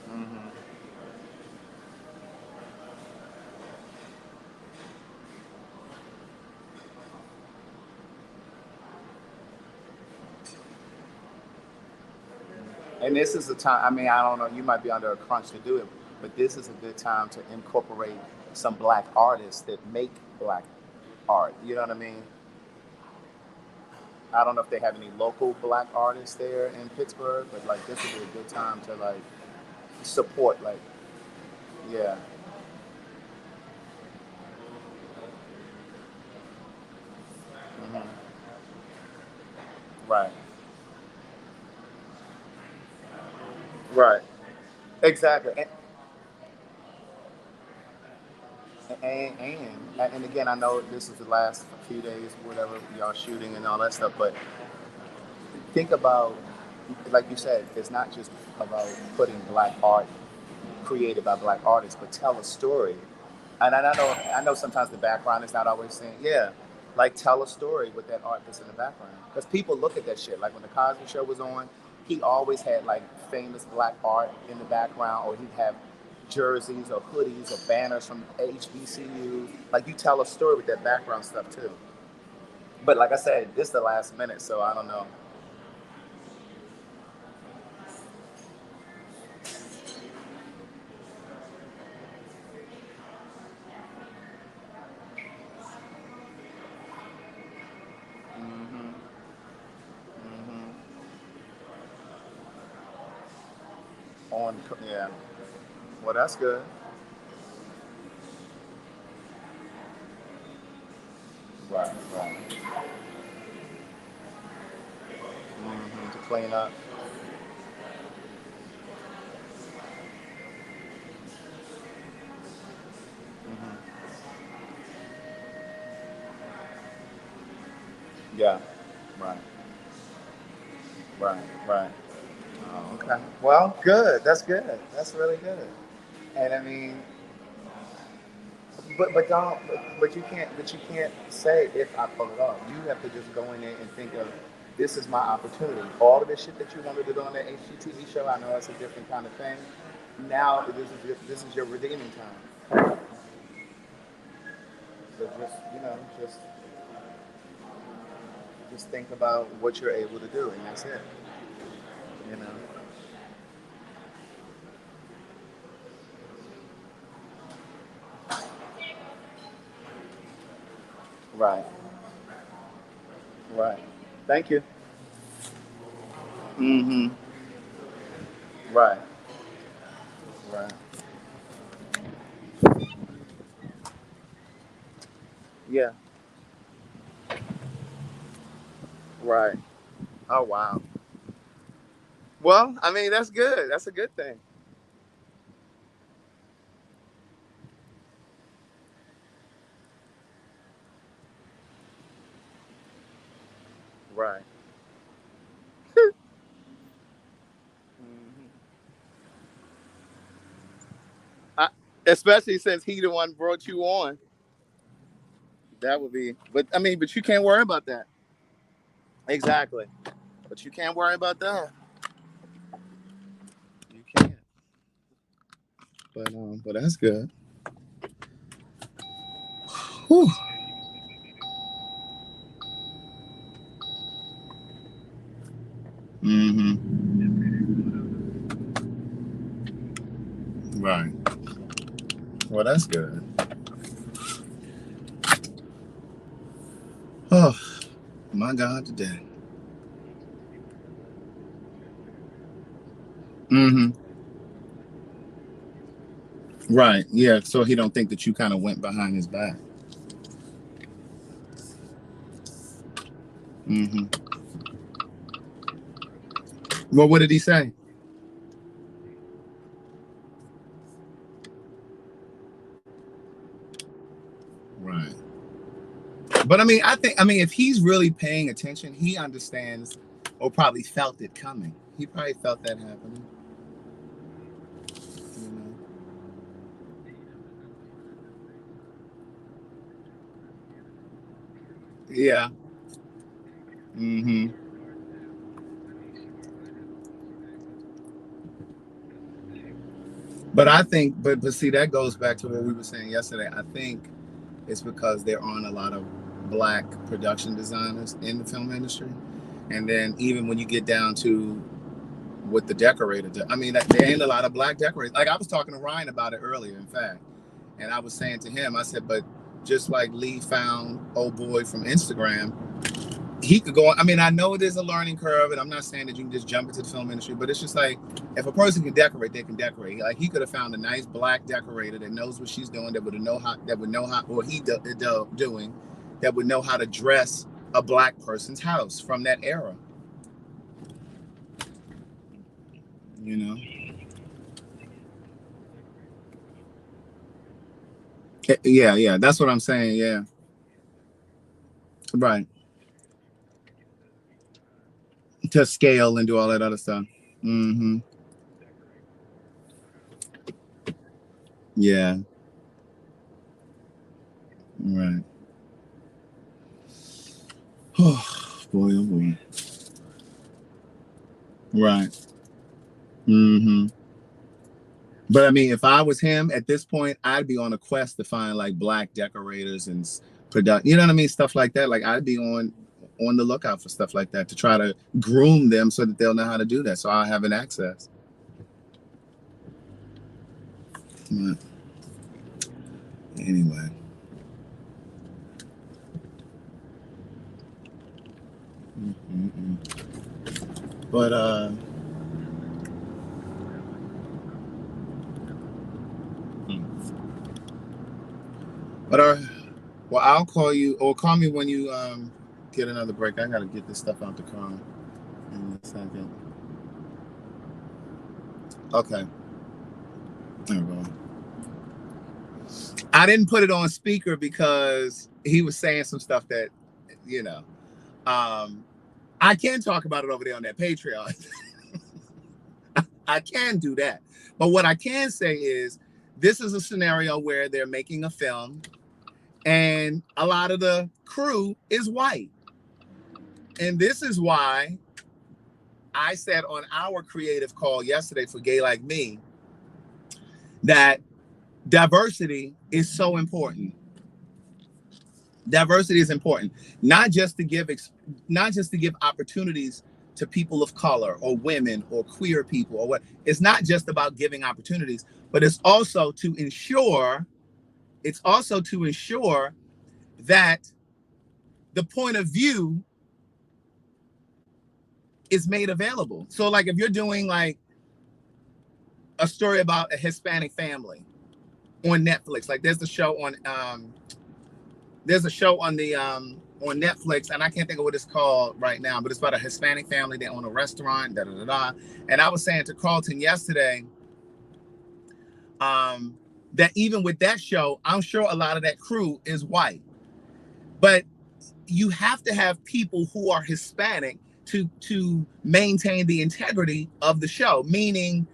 S1: Hmm. And this is a time. I mean, I don't know. You might be under a crunch to do it, but this is a good time to incorporate some black artists that make black art. You know what I mean? I don't know if they have any local black artists there in Pittsburgh, but like this would be a good time to like support. Like, yeah, hmm, right, right, exactly. And again, I know this is the last few days, whatever y'all shooting and all that stuff, but think about, like you said, it's not just about putting black art created by black artists, but tell a story. And I know sometimes the background is not always saying, yeah, like tell a story with that art that's in the background. Because people look at that shit. Like when the Cosby Show was on, he always had like famous black art in the background, or he'd have jerseys or hoodies or banners from HBCU. Like you tell a story with that background stuff too. But like I said, this is the last minute, so I don't know. Hmm. Hmm. Yeah. Well, that's good. Right, right. To clean up. Hmm. Yeah. Right. Right. Right. Oh, okay. Well, good. That's good. That's really good. And I mean, but you can't say if I pull it off. You have to just go in there and think of this is my opportunity. All of the shit that you wanted to do on that HGTV show, I know it's a different kind of thing. Now this is your redeeming time. So just think about what you're able to do, and that's it. You know. Right. Right. Thank you. Mm-hmm. Right. Right. Yeah. Right. Oh wow. Well, I mean that's good. That's a good thing. Right. Mhm. I, especially since he the one brought you on. That would be. But I mean, but you can't worry about that. Exactly. But you can't worry about that. You can't. But that's good. Whew. Mm-hmm. Right. Well, that's good. Oh my God, today. Mm-hmm. Right. Yeah. So he don't think that you kind of went behind his back. Mm-hmm. Well, what did he say? Right. But I mean, I mean, if he's really paying attention, he understands, or probably felt it coming. He probably felt that happening. You know? Yeah. Mm-hmm. But I think, but see, that goes back to what we were saying yesterday. I think it's because there aren't a lot of black production designers in the film industry, and then even when you get down to what the decorator does, I mean, there ain't a lot of black decorators. Like I was talking to Ryan about it earlier, in fact, and I was saying to him, I said, but just like Lee found old boy from Instagram, he could go on. I mean, I know it is a learning curve, and I'm not saying that you can just jump into the film industry, but it's just like if a person can decorate, they can decorate. Like he could have found a nice black decorator that knows what she's doing, that would know how, or doing, that would know how to dress a black person's house from that era. You know? Yeah, yeah. That's what I'm saying. Yeah. Right. To scale and do all that other stuff. Mm-hmm. Yeah. Right. Oh boy, oh boy. Right. Mm-hmm. But I mean, if I was him at this point, I'd be on a quest to find like black decorators and product. You know what I mean? Stuff like that. Like I'd be on the lookout for stuff like that to try to groom them so that they'll know how to do that. So I'll have an access. But anyway. Mm-mm. But but well, I'll call you or call me when you get another break. I gotta get this stuff out the car in a second. Okay. There we go. I didn't put it on speaker because he was saying some stuff that, you know, um, I can talk about it over there on that Patreon. I can do that. But what I can say is this is a scenario where they're making a film and a lot of the crew is white. And this is why I said on our creative call yesterday for Gay Like Me that diversity is so important. Diversity is important, not just to give opportunities to people of color or women or queer people or what. It's not just about giving opportunities, but it's also to ensure that the point of view is made available. So like if you're doing like a story about a Hispanic family on Netflix, like there's a show on the on Netflix, and I can't think of what it's called right now, but it's about a Hispanic family. They own a restaurant, da da da da. And I was saying to Carlton yesterday, that even with that show, I'm sure a lot of that crew is white, but you have to have people who are Hispanic to maintain the integrity of the show. Meaning,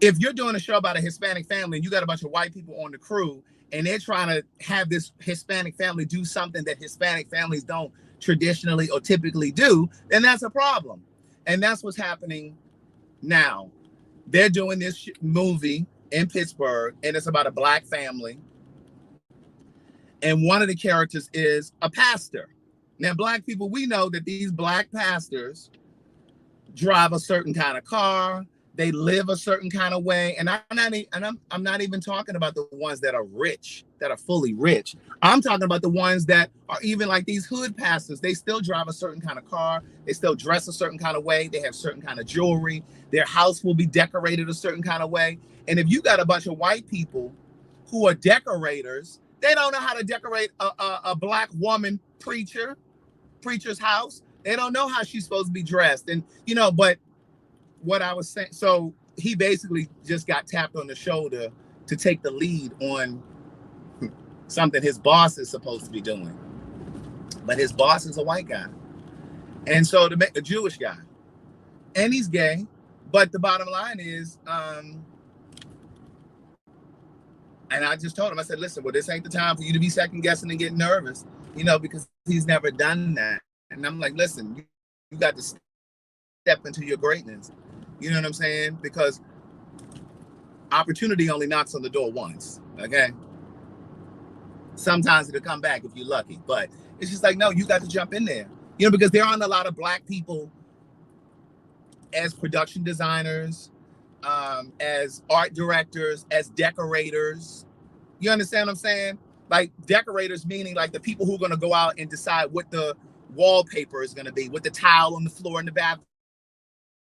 S1: if you're doing a show about a Hispanic family and you got a bunch of white people on the crew and they're trying to have this Hispanic family do something that Hispanic families don't traditionally or typically do, then that's a problem. And that's what's happening now. They're doing this movie in Pittsburgh, and it's about a black family. And one of the characters is a pastor. Now, black people, we know that these black pastors drive a certain kind of car. They live a certain kind of way. And I'm not even talking about the ones that are rich, that are fully rich. I'm talking about the ones that are even like these hood pastors. They still drive a certain kind of car. They still dress a certain kind of way. They have certain kind of jewelry. Their house will be decorated a certain kind of way. And if you got a bunch of white people who are decorators, they don't know how to decorate a black woman preacher's house. They don't know how she's supposed to be dressed. And, but what I was saying, so he basically just got tapped on the shoulder to take the lead on something his boss is supposed to be doing. But his boss is a white guy. And so a Jewish guy. And he's gay. But the bottom line is, and I just told him, I said, listen, well, this ain't the time for you to be second guessing and get nervous, because he's never done that. And I'm like, listen, you got to step into your greatness. You know what I'm saying? Because opportunity only knocks on the door once, okay? Sometimes it'll come back if you're lucky. But it's just like, no, you got to jump in there. Because there aren't a lot of black people as production designers, as art directors, as decorators. You understand what I'm saying? Like decorators, meaning like the people who are going to go out and decide what the wallpaper is going to be, what the tile on the floor in the bathroom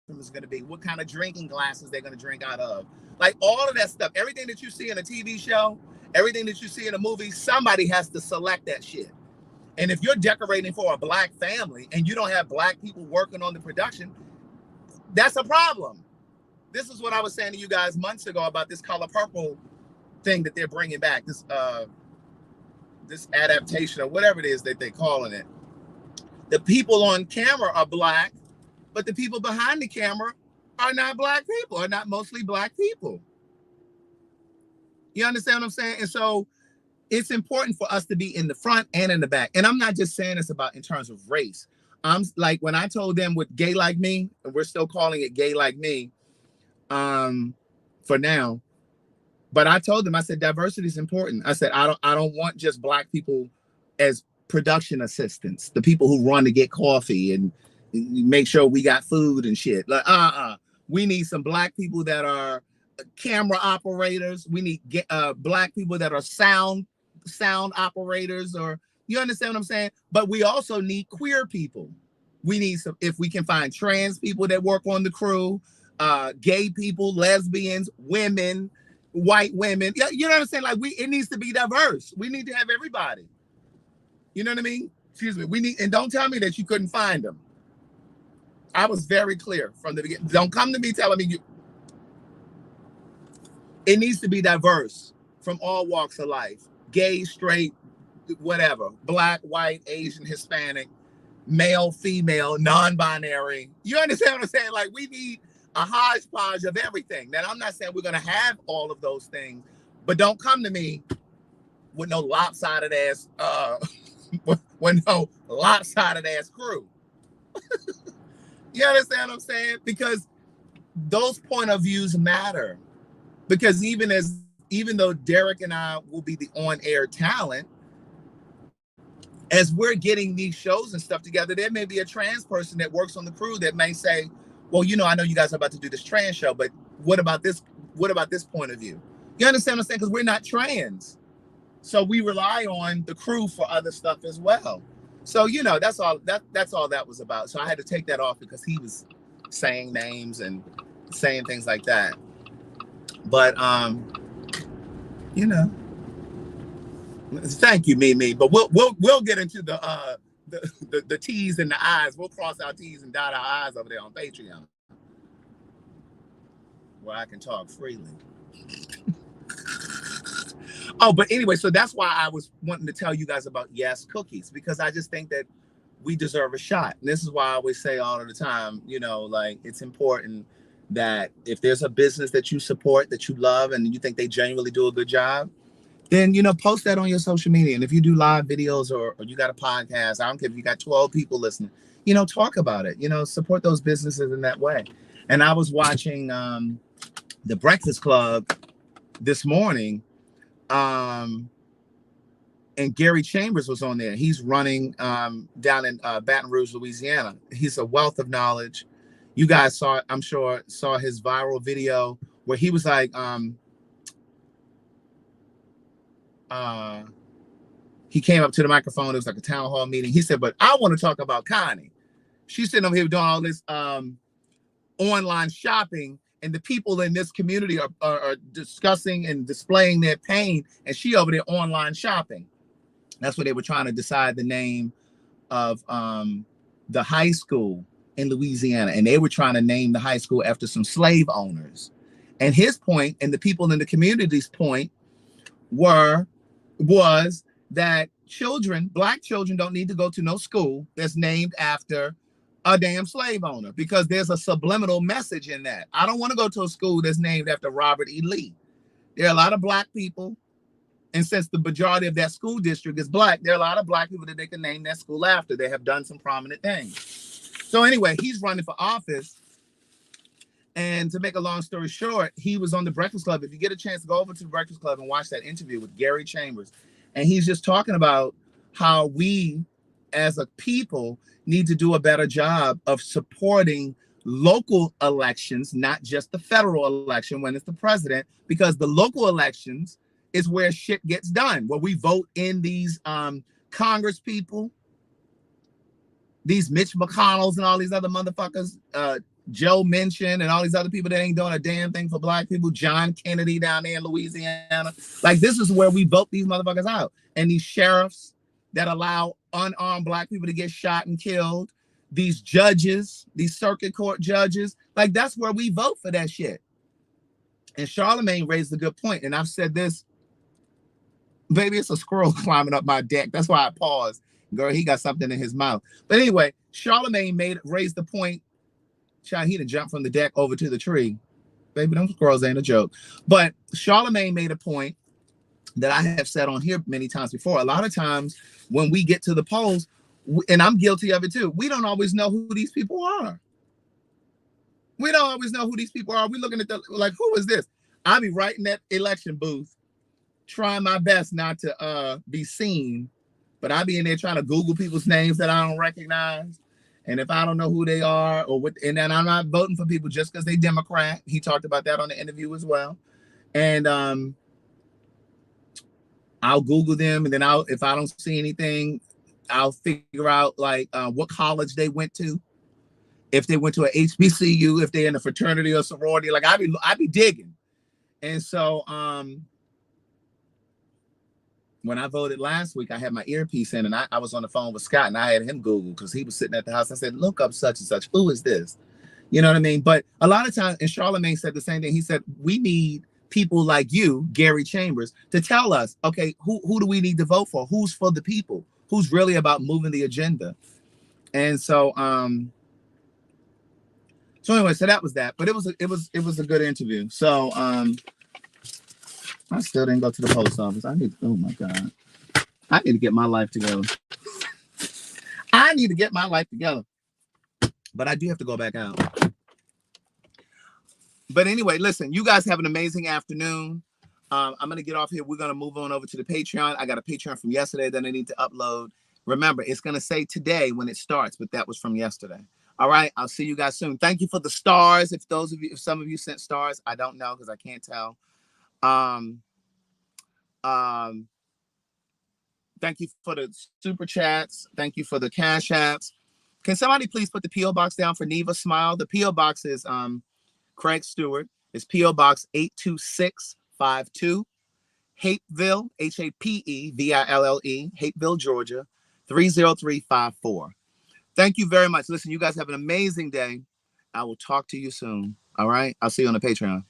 S1: is going to be, what kind of drinking glasses they're going to drink out of. Like all of that stuff, everything that you see in a TV show, everything that you see in a movie, somebody has to select that shit. And if you're decorating for a black family and you don't have black people working on the production, that's a problem. This is what I was saying to you guys months ago about this Color Purple thing that they're bringing back, this adaptation or whatever it is that they're calling it. The people on camera are black, but the people behind the camera are not black people, are not mostly black people. You understand what I'm saying? And so it's important for us to be in the front and in the back. And I'm not just saying this about in terms of race. I'm like, when I told them with Gay Like Me, and we're still calling it Gay Like Me for now, but I told them, I said, diversity is important. I said, I don't want just black people as production assistants, the people who run to get coffee and make sure we got food and shit. Like, we need some black people that are camera operators. We need black people that are sound operators, or you understand what I'm saying? But we also need queer people. We need some, if we can find trans people that work on the crew, gay people, lesbians, women, white women. Yeah, you know what I'm saying? Like it needs to be diverse. We need to have everybody. You know what I mean? Excuse me. We need, and don't tell me that you couldn't find them. I was very clear from the beginning. Don't come to me telling me it needs to be diverse from all walks of life. Gay, straight, whatever. Black, white, Asian, Hispanic, male, female, non-binary. You understand what I'm saying? Like we need a hodgepodge of everything. Now, I'm not saying we're going to have all of those things, but don't come to me with no lopsided ass, with no lopsided ass crew. You understand what I'm saying? Because those point of views matter. Because even though Derek and I will be the on-air talent, as we're getting these shows and stuff together, there may be a trans person that works on the crew that may say, well, I know you guys are about to do this trans show, but what about this point of view? You understand what I'm saying? Because we're not trans. So we rely on the crew for other stuff as well. So you know, that's all that was about. So I had to take that off because he was saying names and saying things like that. But you know, thank you, Mimi. But we'll get into the T's and the I's. We'll cross our T's and dot our I's over there on Patreon, where I can talk freely. Oh, but anyway, so that's why I was wanting to tell you guys about Yes Cookies, because I just think that we deserve a shot. And this is why I always say all of the time, you know, like it's important that if there's a business that you support, that you love, and you think they genuinely do a good job, then, you know, post that on your social media. And if you do live videos or you got a podcast, I don't care if you got 12 people listening, you know, talk about it, you know, support those businesses in that way. And I was watching The Breakfast Club this morning, and Gary Chambers was on there. He's running down in Baton Rouge, Louisiana. He's a wealth of knowledge. You guys saw, I'm sure, saw his viral video where he was like, he came up to the microphone. It was like a town hall meeting. He said, but I want to talk about Connie. She's sitting over here doing all this online shopping, and the people in this community are discussing and displaying their pain, and she over there online shopping. That's what they were trying to decide the name of the high school in Louisiana. And they were trying to name the high school after some slave owners. And his point, and the people in the community's point, was that children, black children, don't need to go to no school that's named after a damn slave owner, because there's a subliminal message in that. I don't want to go to a school that's named after Robert E. Lee. There are a lot of black people, and since the majority of that school district is black, there are a lot of black people that they can name that school after. They have done some prominent things. So anyway, he's running for office. And to make a long story short, he was on The Breakfast Club. If you get a chance to go over to The Breakfast Club and watch that interview with Gary Chambers, and he's just talking about how we as a people need to do a better job of supporting local elections, not just the federal election when it's the president, because the local elections is where shit gets done, where we vote in these Congress people, these Mitch McConnells and all these other motherfuckers, Joe Manchin and all these other people that ain't doing a damn thing for black people, John Kennedy down there in Louisiana. Like, this is where we vote these motherfuckers out. And these sheriffs that allow unarmed black people to get shot and killed, these judges, these circuit court judges, like, that's where we vote for that shit. And Charlemagne raised a good point, and I've said this, maybe it's a squirrel climbing up my deck. That's why I paused. Girl, he got something in his mouth. But anyway, Charlemagne raised the point. Child, he done jumped from the deck over to the tree. Baby, them squirrels ain't a joke. But Charlemagne made a point that I have said on here many times before. A lot of times when we get to the polls, and I'm guilty of it too, we don't always know who these people are. We don't always know who these people are. We're looking at like, who is this? I'll be right in that election booth, trying my best not to be seen, but I'll be in there trying to Google people's names that I don't recognize. And if I don't know who they are, and then I'm not voting for people just because they Democrat. He talked about that on the interview as well. And I'll Google them, and then if I don't see anything, I'll figure out like what college they went to, if they went to a HBCU, if they're in a fraternity or sorority. Like, I be digging. And so when I voted last week, I had my earpiece in, and I was on the phone with Scott, and I had him Google because he was sitting at the house. I said, look up such and such. Who is this? You know what I mean? But a lot of times, and Charlemagne said the same thing. He said, we need people like you, Gary Chambers, to tell us, okay, who do we need to vote for? Who's for the people? Who's really about moving the agenda? And so anyway, so that was that. But it was a good interview. So I still didn't go to the post office. Oh my God. I need to get my life together. I need to get my life together. But I do have to go back out. But anyway, listen, you guys have an amazing afternoon. I'm going to get off here. We're going to move on over to the Patreon. I got a Patreon from yesterday that I need to upload. Remember, it's going to say today when it starts, but that was from yesterday. All right. I'll see you guys soon. Thank you for the stars. If some of you sent stars, I don't know because I can't tell. Thank you for the super chats. Thank you for the cash apps. Can somebody please put the P.O. box down for Neva Smile? The P.O. box is Craig Stewart. It's P.O. Box 82652, Hapeville, Hapeville, Hapeville, Georgia, 30354. Thank you very much. Listen, you guys have an amazing day. I will talk to you soon. All right. I'll see you on the Patreon.